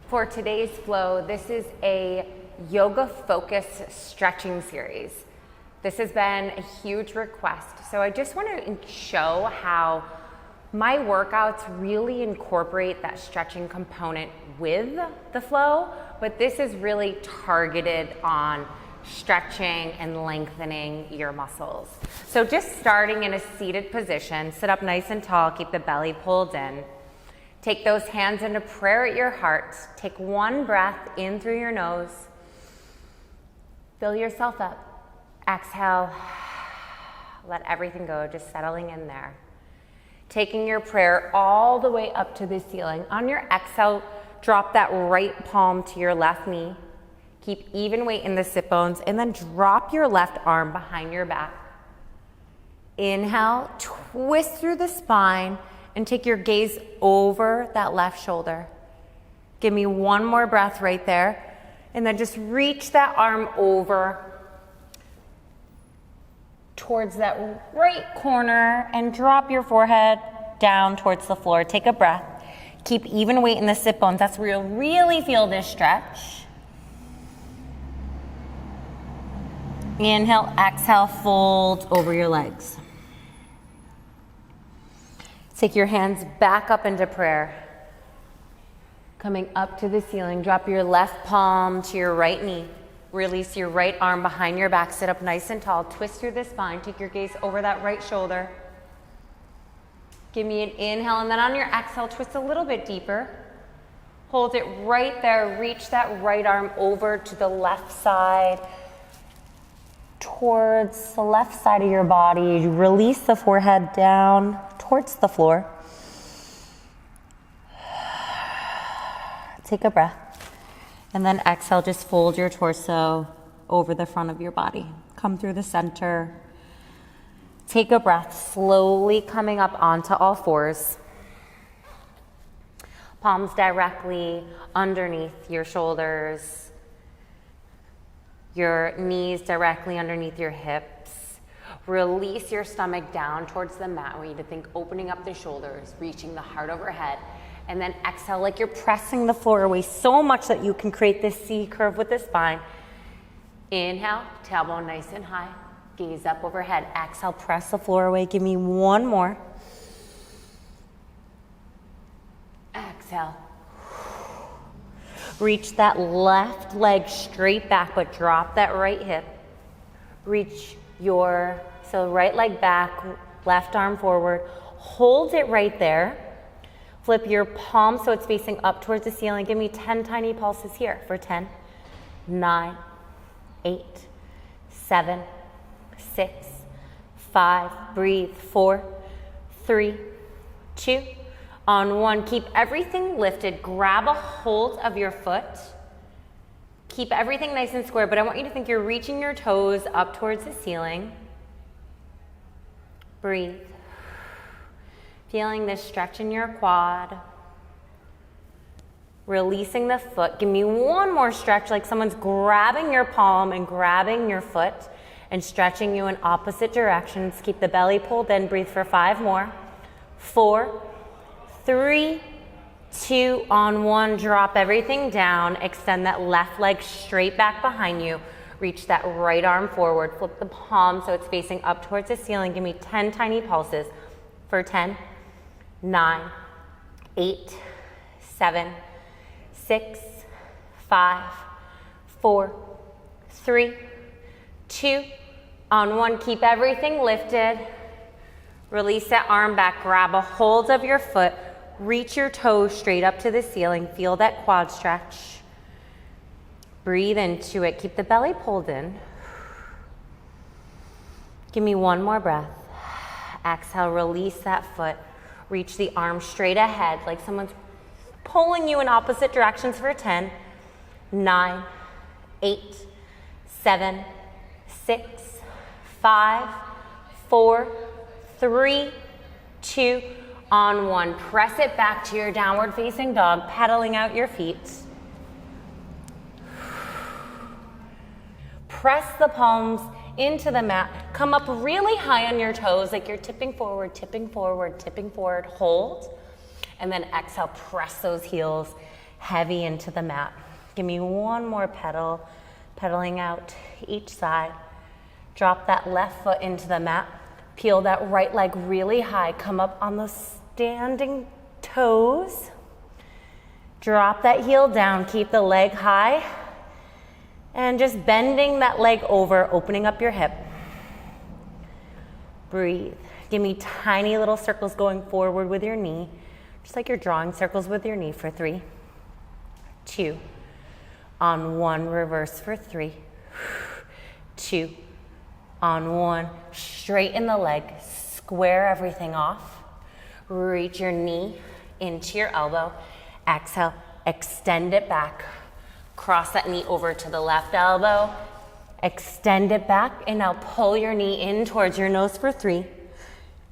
For today's flow, this is a yoga-focused stretching series. This has been a huge request, so I just want to show how my workouts really incorporate that stretching component with the flow, but this is really targeted on stretching and lengthening your muscles. So just starting in a seated position, sit up nice and tall, keep the belly pulled in. Take those hands into prayer at your heart. Take one breath in through your nose. Fill yourself up. Exhale. Let everything go, just settling in there. Taking your prayer all the way up to the ceiling. On your exhale, drop that right palm to your left knee. Keep even weight in the sit bones, and then drop your left arm behind your back. Inhale, twist through the spine, and take your gaze over that left shoulder. Give me one more breath right there. And then just reach that arm over towards that right corner and drop your forehead down towards the floor. Take a breath. Keep even weight in the sit bones. That's where you'll really feel this stretch. Inhale, exhale, fold over your legs. Take your hands back up into prayer. Coming up to the ceiling, drop your left palm to your right knee. Release your right arm behind your back. Sit up nice and tall. Twist through the spine. Take your gaze over that right shoulder. Give me an inhale, and then on your exhale, twist a little bit deeper. Hold it right there. Reach that right arm over to the left side, towards the left side of your body. Release the forehead down towards the floor. Take a breath. And then exhale, just fold your torso over the front of your body. Come through the center. Take a breath, slowly coming up onto all fours. Palms directly underneath your shoulders. Your knees directly underneath your hips. Release your stomach down towards the mat. I want you to think opening up the shoulders, reaching the heart overhead. And then exhale like you're pressing the floor away so much that you can create this C curve with the spine. Inhale, tailbone nice and high. Gaze up overhead. Exhale, press the floor away. Give me one more. Exhale. Reach that left leg straight back, but drop that right hip. Reach your right leg back, left arm forward. Hold it right there. Flip your palm so it's facing up towards the ceiling. Give me 10 tiny pulses here for 10, 9, 8, 7, 6, 5. Breathe. 4, 3, 2. On 1, keep everything lifted. Grab a hold of your foot. Keep everything nice and square, but I want you to think you're reaching your toes up towards the ceiling. Breathe. Feeling this stretch in your quad. Releasing the foot. Give me one more stretch, like someone's grabbing your palm and grabbing your foot and stretching you in opposite directions. Keep the belly pulled in. Breathe for 5 more. 4, 3, 2, on 1, drop everything down. Extend that left leg straight back behind you. Reach that right arm forward. Flip the palm so it's facing up towards the ceiling. Give me 10 tiny pulses for 10, 9, 8, 7, 6, 5, 4, 3, 2, on 1. Keep everything lifted. Release that arm back. Grab a hold of your foot. Reach your toes straight up to the ceiling. Feel that quad stretch. Breathe into it. Keep the belly pulled in. Give me one more breath. Exhale, release that foot. Reach the arm straight ahead like someone's pulling you in opposite directions for 10, 9, 8, 7, 6, 5, 4, 3, 2, on 1. Press it back to your downward facing dog, pedaling out your feet. Press the palms into the mat. Come up really high on your toes, like you're tipping forward, tipping forward, tipping forward. Hold. And then exhale, press those heels heavy into the mat. Give me one more pedal, pedaling out each side. Drop that left foot into the mat. Peel that right leg really high. Come up on those standing toes. Drop that heel down. Keep the leg high. And just bending that leg over, opening up your hip. Breathe. Give me tiny little circles going forward with your knee, just like you're drawing circles with your knee for 3, 2. On 1, reverse for 3, 2. On 1, straighten the leg, square everything off. Reach your knee into your elbow. Exhale, extend it back. Cross that knee over to the left elbow. Extend it back, and now pull your knee in towards your nose for 3,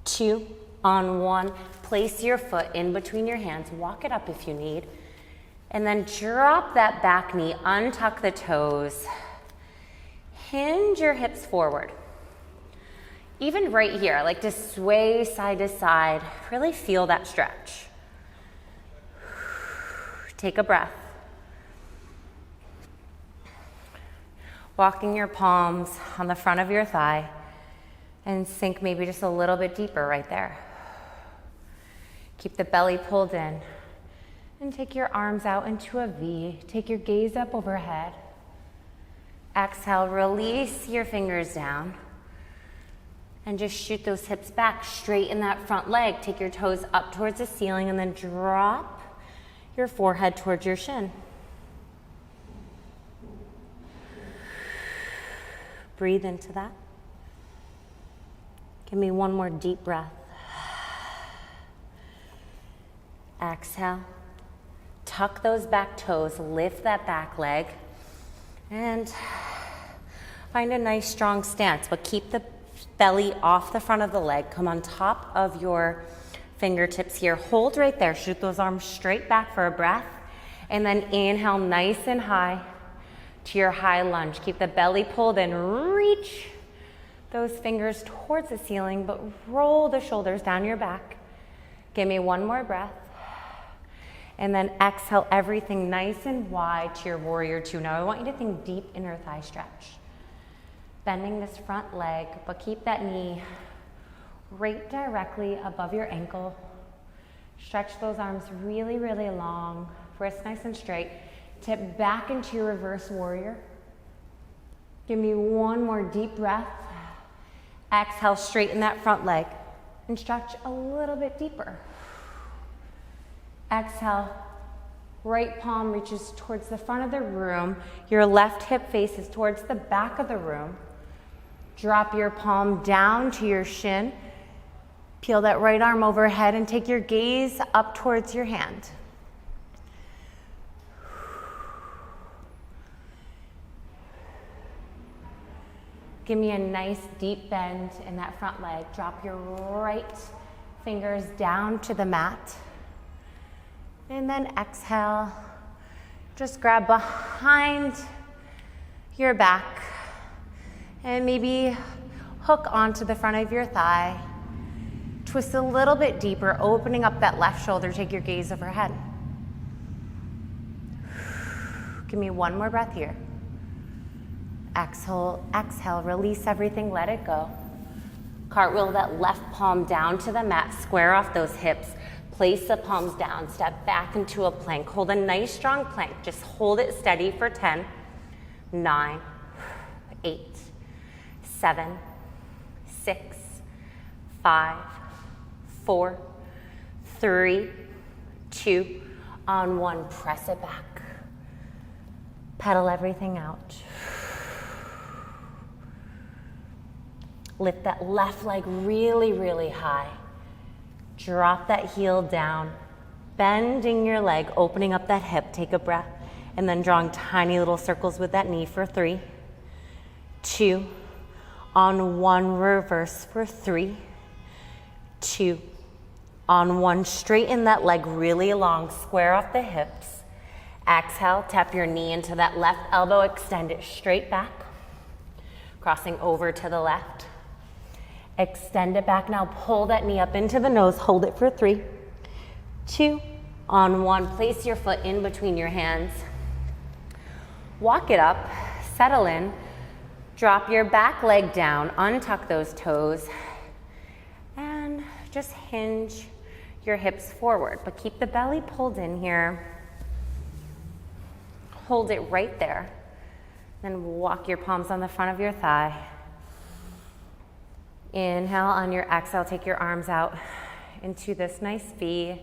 2. On 1, place your foot in between your hands. Walk it up if you need. And then drop that back knee, untuck the toes. Hinge your hips forward. Even right here, I like to sway side to side. Really feel that stretch. Take a breath. Walking your palms on the front of your thigh and sink maybe just a little bit deeper right there. Keep the belly pulled in and take your arms out into a V. Take your gaze up overhead. Exhale, release your fingers down and just shoot those hips back, straighten that front leg. Take your toes up towards the ceiling and then drop your forehead towards your shin. Breathe into that. Give me one more deep breath. Exhale. Tuck those back toes, lift that back leg, and find a nice strong stance, but keep the belly off the front of the leg. Come on top of your fingertips here. Hold right there. Shoot those arms straight back for a breath, and then inhale nice and high to your high lunge. Keep the belly pulled in. Reach those fingers towards the ceiling, but roll the shoulders down your back. Give me one more breath. And then exhale everything nice and wide to your warrior 2. Now I want you to think deep inner thigh stretch. Bending this front leg, but keep that knee right directly above your ankle. Stretch those arms really, really long. Wrists nice and straight. Tip back into your reverse warrior. Give me one more deep breath. Exhale, straighten that front leg and stretch a little bit deeper. Exhale, right palm reaches towards the front of the room. Your left hip faces towards the back of the room. Drop your palm down to your shin. Peel that right arm overhead and take your gaze up towards your hand. Give me a nice deep bend in that front leg. Drop your right fingers down to the mat. And then exhale. Just grab behind your back and maybe hook onto the front of your thigh. Twist a little bit deeper, opening up that left shoulder. Take your gaze overhead. Give me one more breath here. Exhale, exhale, release everything, let it go. Cartwheel that left palm down to the mat, square off those hips. Place the palms down, step back into a plank. Hold a nice strong plank. Just hold it steady for 10, 9, 8, 7, 6, 5, 4, 3, 2, on 1. Press it back. Pedal everything out. Lift that left leg really, really high. Drop that heel down, bending your leg, opening up that hip. Take a breath, and then drawing tiny little circles with that knee for 3, 2, on 1, reverse for 3, 2, on 1, straighten that leg really long, square off the hips. Exhale, tap your knee into that left elbow, extend it straight back, crossing over to the left. Extend it back now, pull that knee up into the nose, hold it for 3, 2, On one, place your foot in between your hands. Walk it up, settle in, drop your back leg down, untuck those toes, and just hinge your hips forward, but keep the belly pulled in here. Hold it right there. Then walk your palms on the front of your thigh. Inhale, on your exhale, take your arms out into this nice V.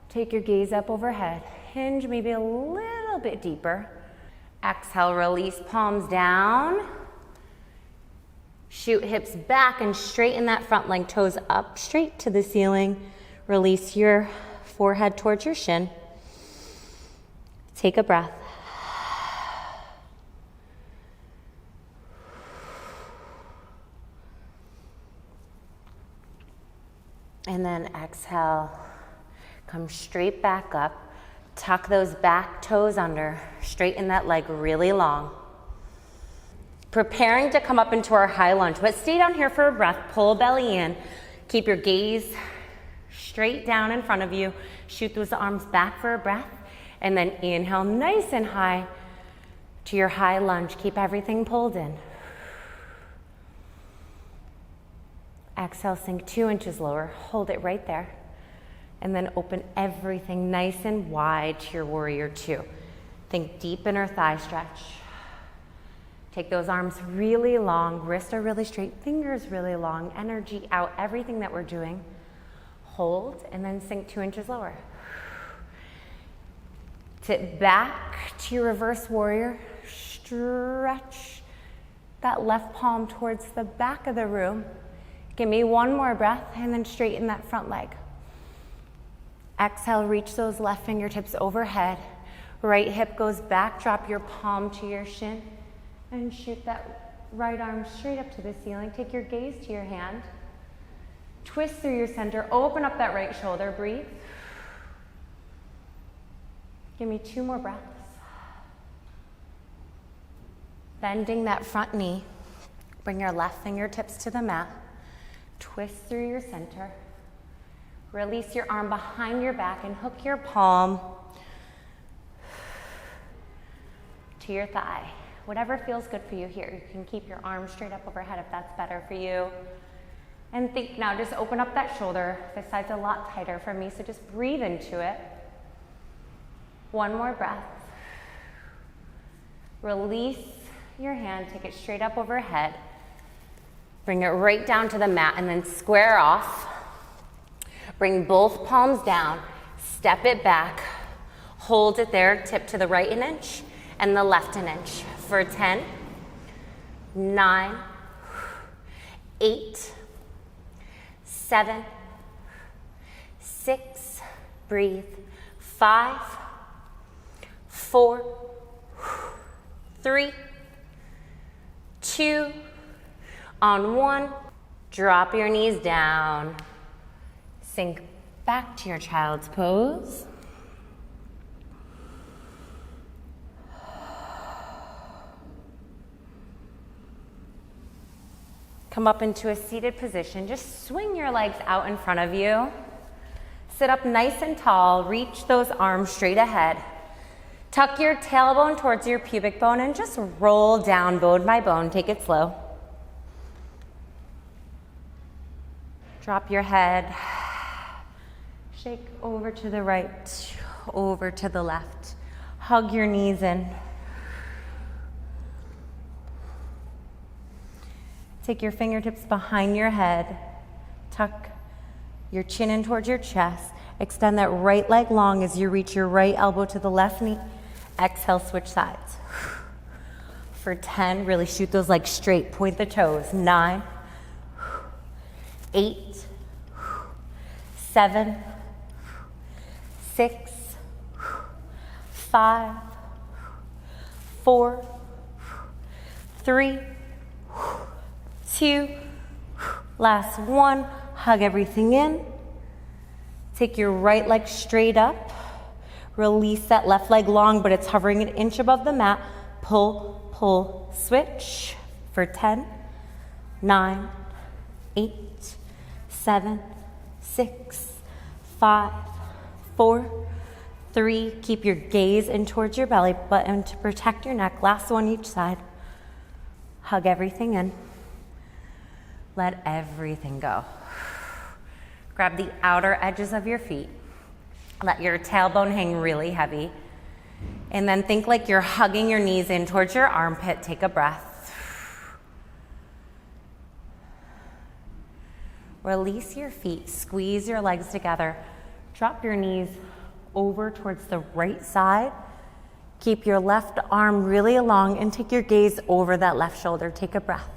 Take your gaze up overhead. Hinge maybe a little bit deeper. Exhale, release palms down. Shoot hips back and straighten that front leg, toes up straight to the ceiling. Release your forehead towards your shin. Take a breath. And then exhale, come straight back up. Tuck those back toes under, straighten that leg really long. Preparing to come up into our high lunge, but stay down here for a breath, pull belly in. Keep your gaze straight down in front of you. Shoot those arms back for a breath, and then inhale nice and high to your high lunge. Keep everything pulled in. Exhale, sink 2 inches lower. Hold it right there. And then open everything nice and wide to your warrior 2. Think deep inner thigh stretch. Take those arms really long, wrists are really straight, fingers really long, energy out, everything that we're doing. Hold, and then sink 2 inches lower. Tip back to your reverse warrior. Stretch that left palm towards the back of the room. Give me one more breath, and then straighten that front leg. Exhale, reach those left fingertips overhead. Right hip goes back, drop your palm to your shin, and shoot that right arm straight up to the ceiling. Take your gaze to your hand. Twist through your center, open up that right shoulder, breathe. Give me 2 more breaths. Bending that front knee, bring your left fingertips to the mat. Twist through your center. Release your arm behind your back and hook your palm to your thigh. Whatever feels good for you here. You can keep your arm straight up overhead if that's better for you. And think now, just open up that shoulder. This side's a lot tighter for me, so just breathe into it. One more breath. Release your hand, take it straight up overhead. Bring it right down to the mat and then square off. Bring both palms down, step it back, hold it there, tip to the right an inch and the left an inch for 10, 9, 8, 7, 6, breathe, 5, 4, 3, 2, on 1, drop your knees down. Sink back to your child's pose. Come up into a seated position. Just swing your legs out in front of you. Sit up nice and tall. Reach those arms straight ahead. Tuck your tailbone towards your pubic bone and just roll down bone by bone. Take it slow. Drop your head. Shake over to the right, over to the left. Hug your knees in. Take your fingertips behind your head. Tuck your chin in towards your chest. Extend that right leg long as you reach your right elbow to the left knee. Exhale, switch sides. For 10, really shoot those legs straight. Point the toes. 9, 8, 7, 6, 5, 4, 3, 2, last 1. Hug everything in. Take your right leg straight up. Release that left leg long, but it's hovering an inch above the mat. Pull, pull, switch for 10, 9, 8, 7, 6, 5, 4, 3, keep your gaze in towards your belly button to protect your neck. Last one each side. Hug everything in. Let everything go. Grab the outer edges of your feet. Let your tailbone hang really heavy. And then think like you're hugging your knees in towards your armpit. Take a breath. Release your feet. Squeeze your legs together. Drop your knees over towards the right side. Keep your left arm really long and take your gaze over that left shoulder. Take a breath.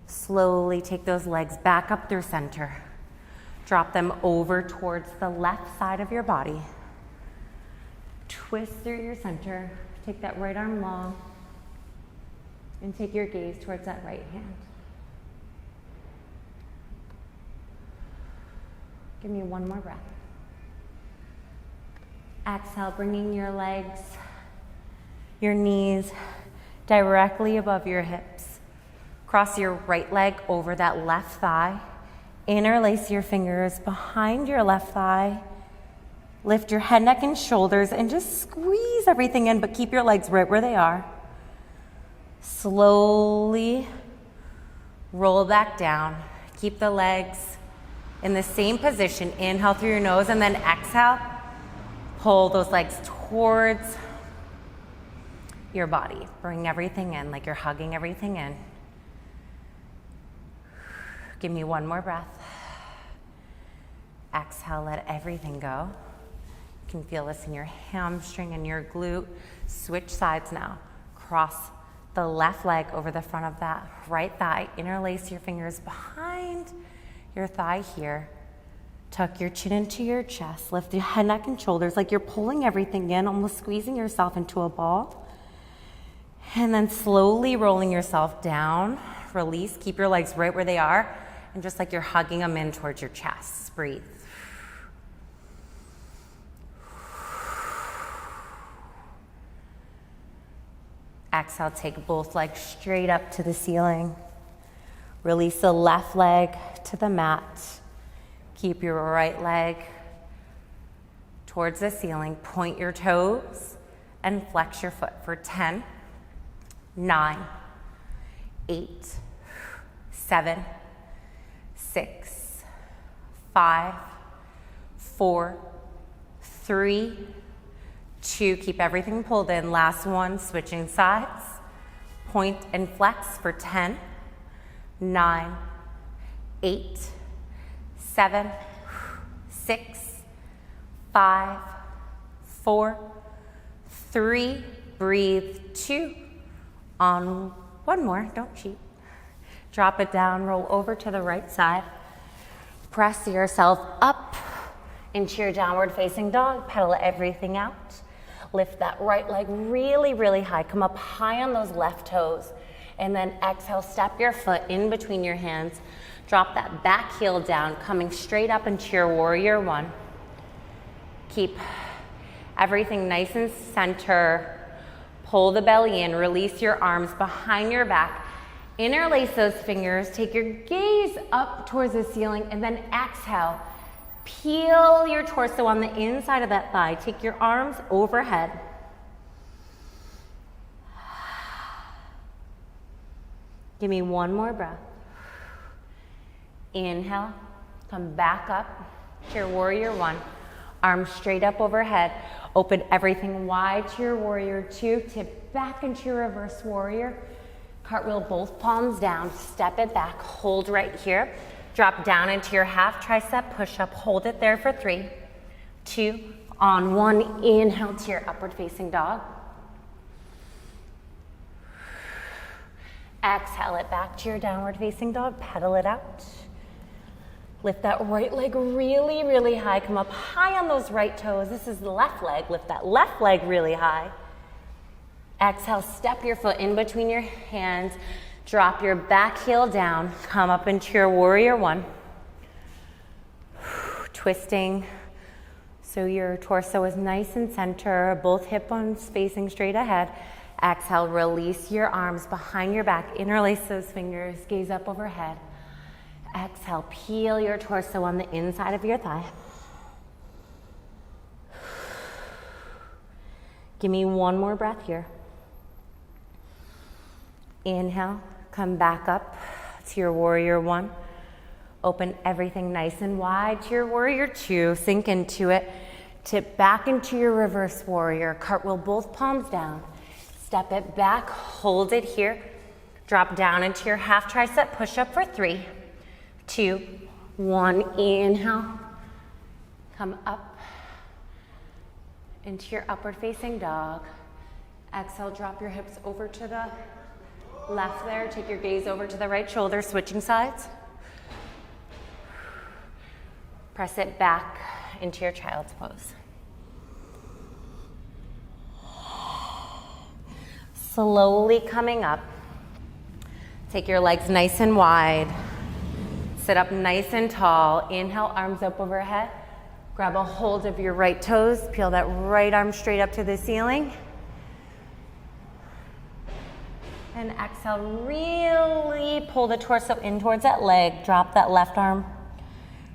Slowly take those legs back up through center. Drop them over towards the left side of your body. Twist through your center. Take that right arm long and take your gaze towards that right hand. Give me one more breath. Exhale, bringing your legs, your knees directly above your hips. Cross your right leg over that left thigh. Interlace your fingers behind your left thigh. Lift your head, neck, and shoulders and just squeeze everything in, but keep your legs right where they are. Slowly roll back down. Keep the legs in the same position. Inhale through your nose and then exhale. Pull those legs towards your body. Bring everything in like you're hugging everything in. Give me one more breath. Exhale, let everything go. You can feel this in your hamstring and your glute. Switch sides now. Cross the left leg over the front of that right thigh. Interlace your fingers behind your thigh here. Tuck your chin into your chest. Lift your head, neck, and shoulders like you're pulling everything in, almost squeezing yourself into a ball. And then slowly rolling yourself down. Release. Keep your legs right where they are. And just like you're hugging them in towards your chest. Breathe. Exhale, take both legs straight up to the ceiling. Release the left leg to the mat. Keep your right leg towards the ceiling. Point your toes and flex your foot for 10, 9, 8, 7, 6, 5, 4, 3, 2. Keep everything pulled in. Last one, switching sides. Point and flex for 10, 9, 8, 7, 6, 5, 4, 3. Breathe. 2. On one more, don't cheat. Drop it down, roll over to the right side. Press yourself up into your downward facing dog. Pedal everything out. Lift that right leg really, really high. Come up high on those left toes. And then exhale, step your foot in between your hands. Drop that back heel down, coming straight up into your warrior one. Keep everything nice and center. Pull the belly in, release your arms behind your back. Interlace those fingers, take your gaze up towards the ceiling, and then exhale. Peel your torso on the inside of that thigh. Take your arms overhead. Give me one more breath. Inhale, come back up to your warrior one. Arms straight up overhead. Open everything wide to your warrior two. Tip back into your reverse warrior. Cartwheel both palms down. Step it back. Hold right here. Drop down into your half tricep push-up. Hold it there for 3, 2, on 1. Inhale to your upward facing dog. Exhale it back to your downward facing dog. Pedal it out. Lift that right leg really, really high. Come up high on those right toes. This is the left leg. Lift that left leg really high. Exhale, step your foot in between your hands. Drop your back heel down. Come up into your warrior one. Twisting so your torso is nice and center. Both hip bones facing straight ahead. Exhale, release your arms behind your back. Interlace those fingers. Gaze up overhead. Exhale, peel your torso on the inside of your thigh. Give me one more breath here. Inhale, come back up to your warrior one. Open everything nice and wide to your warrior two. Sink into it. Tip back into your reverse warrior. Cartwheel both palms down. Step it back, hold it here. Drop down into your half tricep push-up for 3, 2, 1. Inhale. Come up into your upward facing dog. Exhale, drop your hips over to the left there. Take your gaze over to the right shoulder, switching sides. Press it back into your child's pose. Slowly coming up. Take your legs nice and wide. Sit up nice and tall. Inhale, arms up overhead. Grab a hold of your right toes. Peel that right arm straight up to the ceiling. And exhale, really pull the torso in towards that leg. Drop that left arm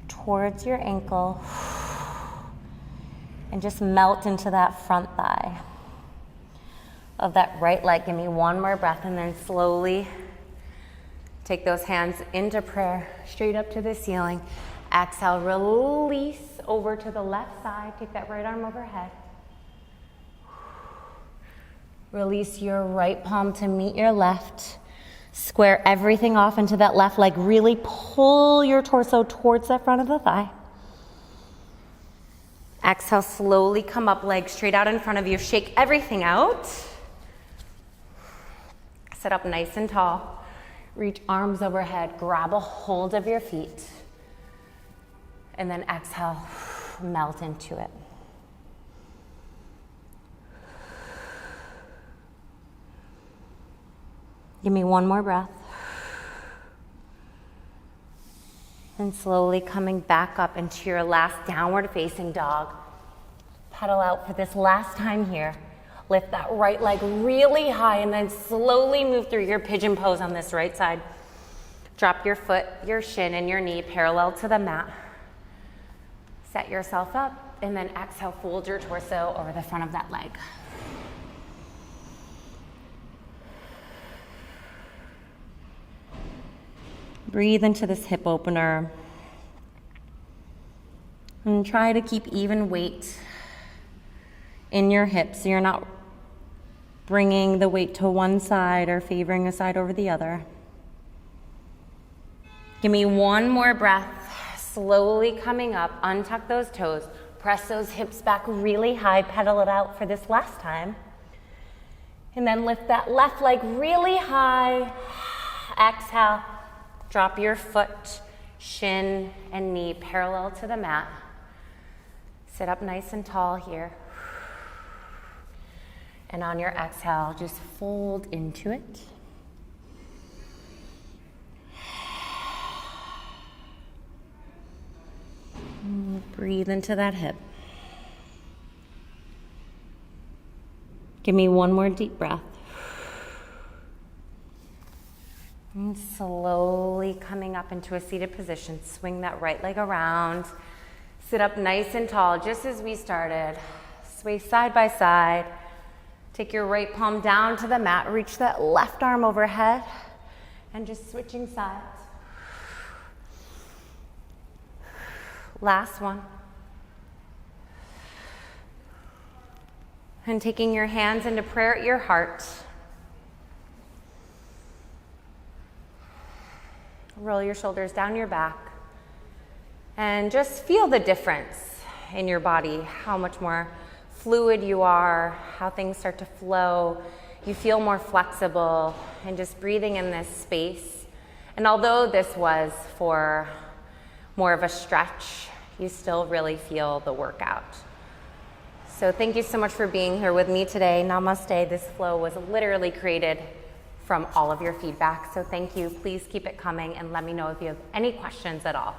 towards your ankle. And just melt into that front thigh of that right leg. Give me one more breath and then slowly take those hands into prayer, straight up to the ceiling. Exhale, release over to the left side. Take that right arm overhead. Release your right palm to meet your left. Square everything off into that left leg. Really pull your torso towards the front of the thigh. Exhale, slowly come up, legs straight out in front of you. Shake everything out. Sit up nice and tall. Reach arms overhead. Grab a hold of your feet. And then exhale, melt into it. Give me one more breath. And slowly coming back up into your last downward facing dog. Pedal out for this last time here. Lift that right leg really high and then slowly move through your pigeon pose on this right side. Drop your foot, your shin, and your knee parallel to the mat. Set yourself up and then exhale, fold your torso over the front of that leg. Breathe into this hip opener. And try to keep even weight in your hips so you're not bringing the weight to one side or favoring a side over the other. Give me one more breath. Slowly coming up, untuck those toes. Press those hips back really high. Pedal it out for this last time. And then lift that left leg really high. Exhale. Drop your foot, shin, and knee parallel to the mat. Sit up nice and tall here. And on your exhale, just fold into it. Breathe into that hip. Give me one more deep breath. And slowly coming up into a seated position. Swing that right leg around. Sit up nice and tall, just as we started. Sway side by side. Take your right palm down to the mat. Reach that left arm overhead. And just switching sides. Last one. And taking your hands into prayer at your heart. Roll your shoulders down your back and just feel the difference in your body, how much more fluid you are, how things start to flow. You feel more flexible and just breathing in this space. And although this was for more of a stretch, you still really feel the workout. So thank you so much for being here with me today. Namaste. This flow was literally created from all of your feedback. So thank you. Please keep it coming and let me know if you have any questions at all.